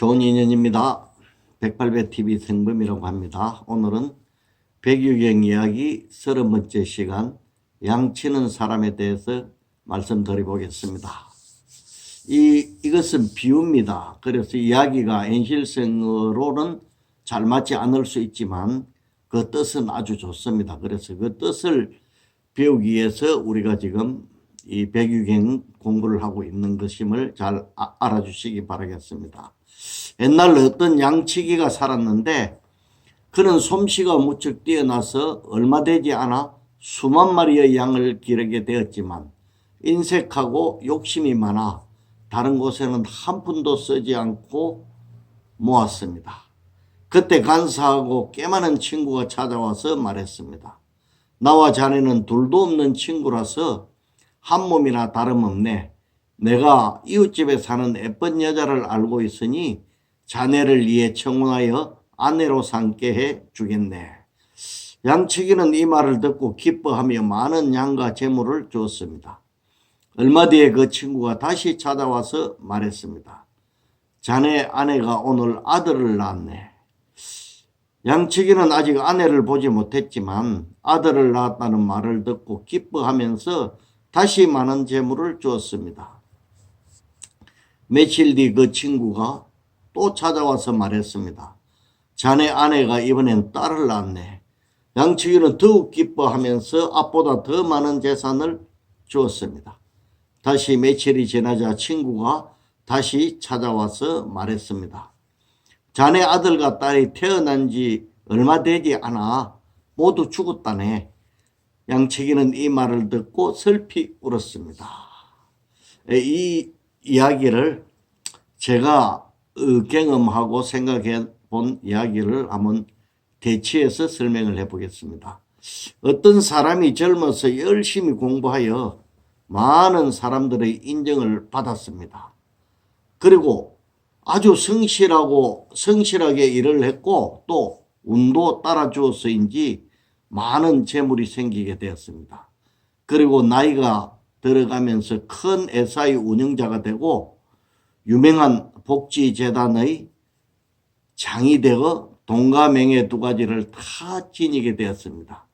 좋은 인연입니다. 108배TV 생범이라고 합니다. 오늘은 백유경 이야기 30번째 시간 양치는 사람에 대해서 말씀드려보겠습니다. 이것은 비유입니다. 그래서 이야기가 en실성어로는 잘 맞지 않을 수 있지만 그 뜻은 아주 좋습니다. 그래서 그 뜻을 배우기 위해서 우리가 지금 이 백유경 공부를 하고 있는 것임을 잘 알아주시기 바라겠습니다. 옛날 어떤 양치기가 살았는데 그는 솜씨가 무척 뛰어나서 얼마 되지 않아 수만 마리의 양을 기르게 되었지만 인색하고 욕심이 많아 다른 곳에는 한 푼도 쓰지 않고 모았습니다. 그때 간사하고 꽤 많은 친구가 찾아와서 말했습니다. 나와 자네는 둘도 없는 친구라서 한 몸이나 다름없네. 내가 이웃집에 사는 예쁜 여자를 알고 있으니 자네를 위해 청혼하여 아내로 삼게 해 주겠네. 양치기는 이 말을 듣고 기뻐하며 많은 양과 재물을 주었습니다. 얼마 뒤에 그 친구가 다시 찾아와서 말했습니다. 자네 아내가 오늘 아들을 낳았네. 양치기는 아직 아내를 보지 못했지만 아들을 낳았다는 말을 듣고 기뻐하면서 다시 많은 재물을 주었습니다. 며칠 뒤 그 친구가 또 찾아와서 말했습니다. 자네 아내가 이번엔 딸을 낳았네. 양치기는 더욱 기뻐하면서 앞보다 더 많은 재산을 주었습니다. 다시 며칠이 지나자 친구가 다시 찾아와서 말했습니다. 자네 아들과 딸이 태어난 지 얼마 되지 않아 모두 죽었다네. 양치기는 이 말을 듣고 슬피 울었습니다. 이 이야기를 제가 경험하고 생각해 본 이야기를 한번 대치해서 설명을 해 보겠습니다. 어떤 사람이 젊어서 열심히 공부하여 많은 사람들의 인정을 받았습니다. 그리고 아주 성실하게 일을 했고 또 운도 따라주어서인지 많은 재물이 생기게 되었습니다. 그리고 나이가 들어가면서 큰 회사의 운영자가 되고 유명한 복지재단의 장이 되어 돈과 명예 두 가지를 다 지니게 되었습니다.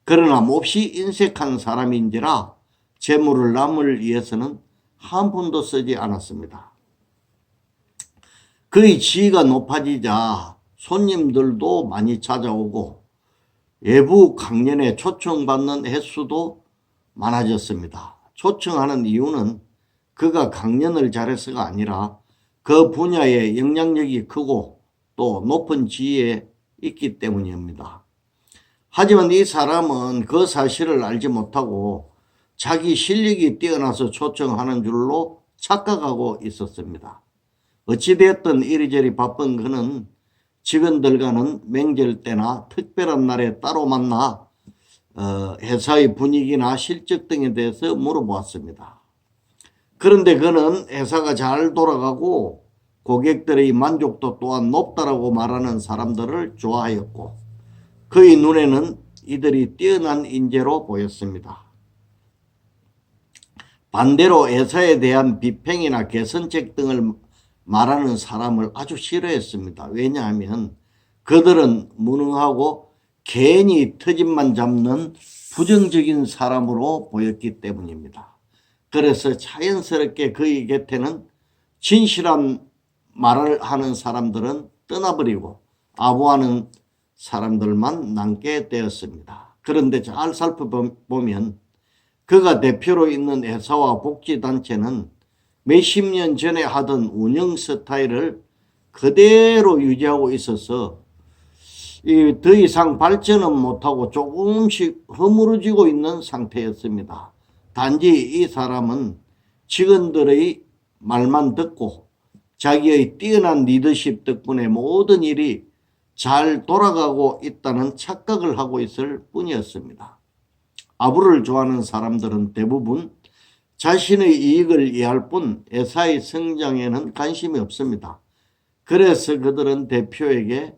그러나 몹시 인색한 사람인지라 재물을 남을 위해서는 한 푼도 쓰지 않았습니다. 그의 지위가 높아지자 손님들도 많이 찾아오고 외부 강연에 초청받는 횟수도 많아졌습니다. 초청하는 이유는 그가 강연을 잘해서가 아니라 그 분야의 영향력이 크고 또 높은 지위에 있기 때문입니다. 하지만 이 사람은 그 사실을 알지 못하고 자기 실력이 뛰어나서 초청하는 줄로 착각하고 있었습니다. 어찌되었든 이리저리 바쁜 그는 직원들과는 명절 때나 특별한 날에 따로 만나 회사의 분위기나 실적 등에 대해서 물어보았습니다. 그런데 그는 회사가 잘 돌아가고 고객들의 만족도 또한 높다라고 말하는 사람들을 좋아하였고 그의 눈에는 이들이 뛰어난 인재로 보였습니다. 반대로 회사에 대한 비평이나 개선책 등을 말하는 사람을 아주 싫어했습니다. 왜냐하면 그들은 무능하고 괜히 트집만 잡는 부정적인 사람으로 보였기 때문입니다. 그래서 자연스럽게 그의 곁에는 진실한 말을 하는 사람들은 떠나버리고 아부하는 사람들만 남게 되었습니다. 그런데 잘 살펴보면 그가 대표로 있는 회사와 복지단체는 몇십 년 전에 하던 운영 스타일을 그대로 유지하고 있어서 더 이상 발전은 못하고 조금씩 허물어지고 있는 상태였습니다. 단지 이 사람은 직원들의 말만 듣고 자기의 뛰어난 리더십 덕분에 모든 일이 잘 돌아가고 있다는 착각을 하고 있을 뿐이었습니다. 아부를 좋아하는 사람들은 대부분 자신의 이익을 이해할 뿐 회사의 성장에는 관심이 없습니다. 그래서 그들은 대표에게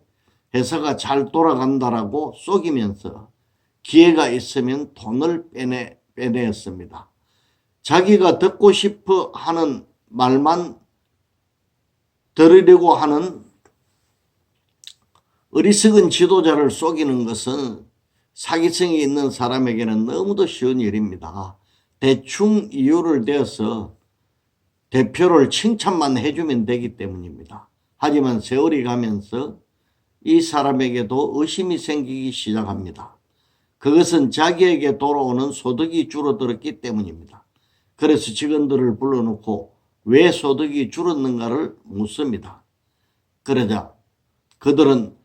회사가 잘 돌아간다라고 속이면서 기회가 있으면 돈을 빼내었습니다. 자기가 듣고 싶어 하는 말만 들으려고 하는 어리석은 지도자를 속이는 것은 사기성이 있는 사람에게는 너무도 쉬운 일입니다. 대충 이유를 대어서 대표를 칭찬만 해주면 되기 때문입니다. 하지만 세월이 가면서 이 사람에게도 의심이 생기기 시작합니다. 그것은 자기에게 돌아오는 소득이 줄어들었기 때문입니다. 그래서 직원들을 불러놓고 왜 소득이 줄었는가를 묻습니다. 그러자 그들은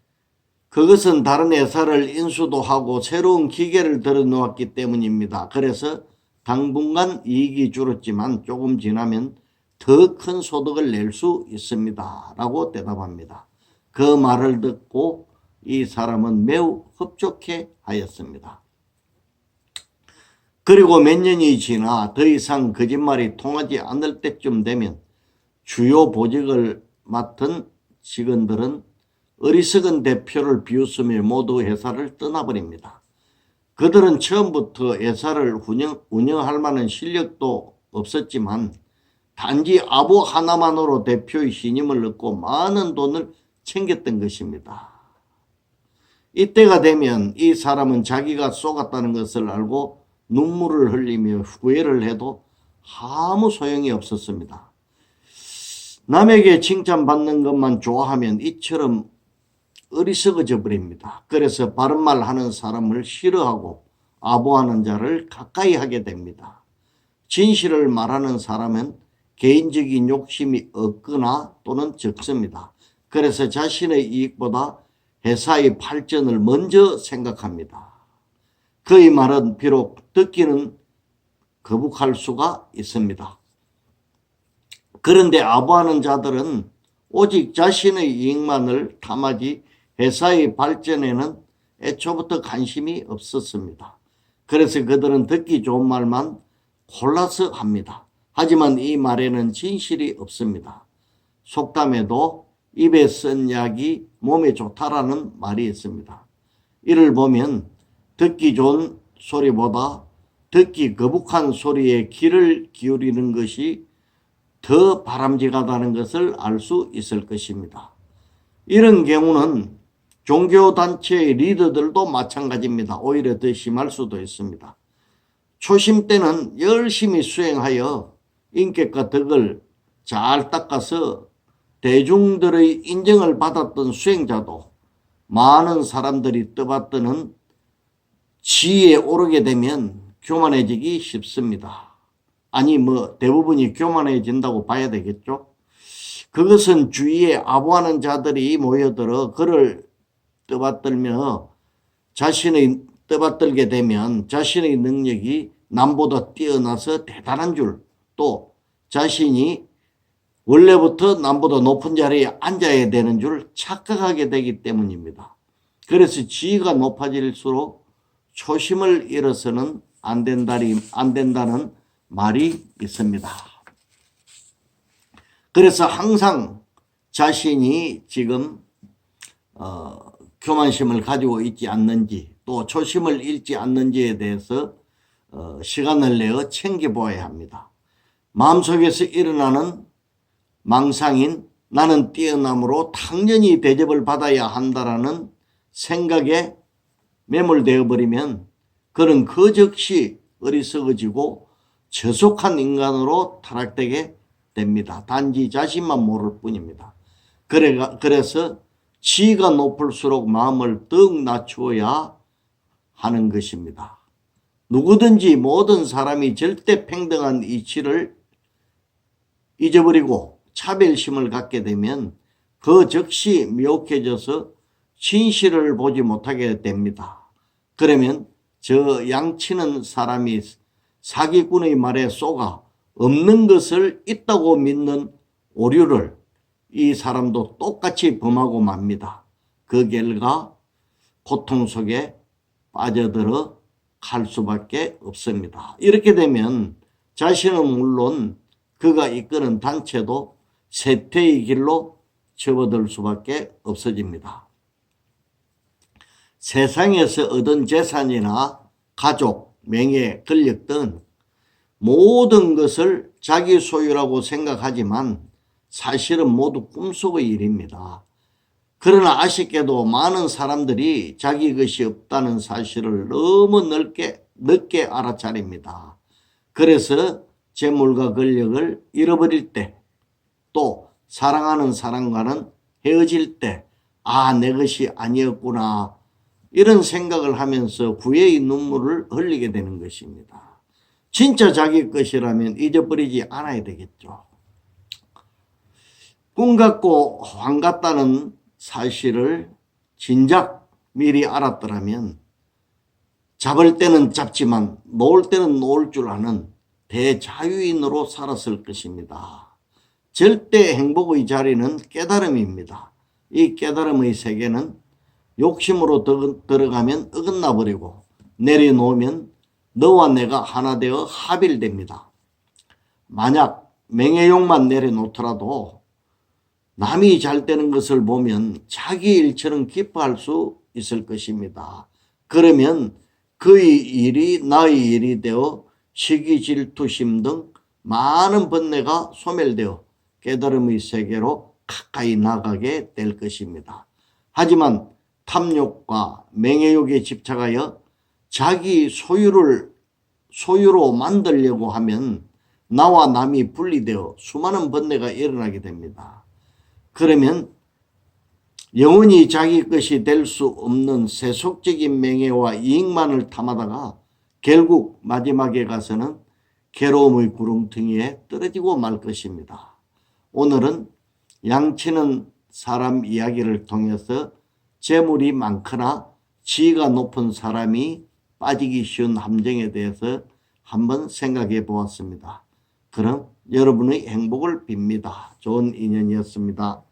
그것은 다른 회사를 인수도 하고 새로운 기계를 들여놓았기 때문입니다. 그래서 당분간 이익이 줄었지만 조금 지나면 더 큰 소득을 낼 수 있습니다. 라고 대답합니다. 그 말을 듣고 이 사람은 매우 흡족해 하였습니다. 그리고 몇 년이 지나 더 이상 거짓말이 통하지 않을 때쯤 되면 주요 보직을 맡은 직원들은 어리석은 대표를 비웃으며 모두 회사를 떠나버립니다. 그들은 처음부터 회사를 운영할 만한 실력도 없었지만 단지 아부 하나만으로 대표의 신임을 얻고 많은 돈을 챙겼던 것입니다. 이때가 되면 이 사람은 자기가 속았다는 것을 알고 눈물을 흘리며 후회를 해도 아무 소용이 없었습니다. 남에게 칭찬받는 것만 좋아하면 이처럼 어리석어져 버립니다. 그래서 바른 말 하는 사람을 싫어하고 아부하는 자를 가까이 하게 됩니다. 진실을 말하는 사람은 개인적인 욕심이 없거나 또는 적습니다. 그래서 자신의 이익보다 회사의 발전을 먼저 생각합니다. 그의 말은 비록 듣기는 거북할 수가 있습니다. 그런데 아부하는 자들은 오직 자신의 이익만을 탐하지 회사의 발전에는 애초부터 관심이 없었습니다. 그래서 그들은 듣기 좋은 말만 골라서 합니다. 하지만 이 말에는 진실이 없습니다. 속담에도 입에 쓴 약이 몸에 좋다라는 말이 있습니다. 이를 보면 듣기 좋은 소리보다 듣기 거북한 소리에 귀를 기울이는 것이 더 바람직하다는 것을 알 수 있을 것입니다. 이런 경우는 종교단체의 리더들도 마찬가지입니다. 오히려 더 심할 수도 있습니다. 초심 때는 열심히 수행하여 인격과 덕을 잘 닦아서 대중들의 인정을 받았던 수행자도 많은 사람들이 떠받드는 지위에 오르게 되면 교만해지기 쉽습니다. 아니 대부분이 교만해진다고 봐야 되겠죠. 그것은 주위에 아부하는 자들이 모여들어 그를 떠받들게 되면 자신의 능력이 남보다 뛰어나서 대단한 줄, 또 자신이 원래부터 남보다 높은 자리에 앉아야 되는 줄 착각하게 되기 때문입니다. 그래서 지위가 높아질수록 초심을 잃어서는 안 된다는 말이 있습니다. 그래서 항상 자신이 지금 교만심을 가지고 있지 않는지 또 초심을 잃지 않는지에 대해서 시간을 내어 챙겨보아야 합니다. 마음속에서 일어나는 망상인 나는 뛰어남으로 당연히 대접을 받아야 한다라는 생각에 매몰되어 버리면 그는 그 즉시 어리석어지고 저속한 인간으로 타락되게 됩니다. 단지 자신만 모를 뿐입니다. 그래서 지위가 높을수록 마음을 더욱 낮추어야 하는 것입니다. 누구든지 모든 사람이 절대 평등한 이치를 잊어버리고 차별심을 갖게 되면 그 즉시 미혹해져서 진실을 보지 못하게 됩니다. 그러면 저 양치는 사람이 사기꾼의 말에 속아 없는 것을 있다고 믿는 오류를 이 사람도 똑같이 범하고 맙니다. 그 결과 고통 속에 빠져들어 갈 수밖에 없습니다. 이렇게 되면 자신은 물론 그가 이끄는 단체도 쇠퇴의 길로 접어들 수밖에 없어집니다. 세상에서 얻은 재산이나 가족, 명예, 권력 등 모든 것을 자기 소유라고 생각하지만 사실은 모두 꿈속의 일입니다. 그러나 아쉽게도 많은 사람들이 자기 것이 없다는 사실을 너무 늦게 알아차립니다. 그래서 재물과 권력을 잃어버릴 때, 또 사랑하는 사람과는 헤어질 때, 내 것이 아니었구나, 이런 생각을 하면서 후회의 눈물을 흘리게 되는 것입니다. 진짜 자기 것이라면 잊어버리지 않아야 되겠죠. 꿈 같고 황 같다는 사실을 진작 미리 알았더라면 잡을 때는 잡지만 놓을 때는 놓을 줄 아는 대자유인으로 살았을 것입니다. 절대 행복의 자리는 깨달음입니다. 이 깨달음의 세계는 욕심으로 들어가면 어긋나 버리고 내려놓으면 너와 내가 하나 되어 합일됩니다. 만약 명예욕만 내려놓더라도 남이 잘 되는 것을 보면 자기 일처럼 기뻐할 수 있을 것입니다. 그러면 그의 일이 나의 일이 되어 시기, 질투심 등 많은 번뇌가 소멸되어 깨달음의 세계로 가까이 나가게 될 것입니다. 하지만 탐욕과 명예욕에 집착하여 자기 소유로 만들려고 하면 나와 남이 분리되어 수많은 번뇌가 일어나게 됩니다. 그러면 영원히 자기 것이 될 수 없는 세속적인 명예와 이익만을 탐하다가 결국 마지막에 가서는 괴로움의 구렁텅이에 떨어지고 말 것입니다. 오늘은 양치는 사람 이야기를 통해서 재물이 많거나 지위가 높은 사람이 빠지기 쉬운 함정에 대해서 한번 생각해 보았습니다. 그럼 여러분의 행복을 빕니다. 좋은 인연이었습니다.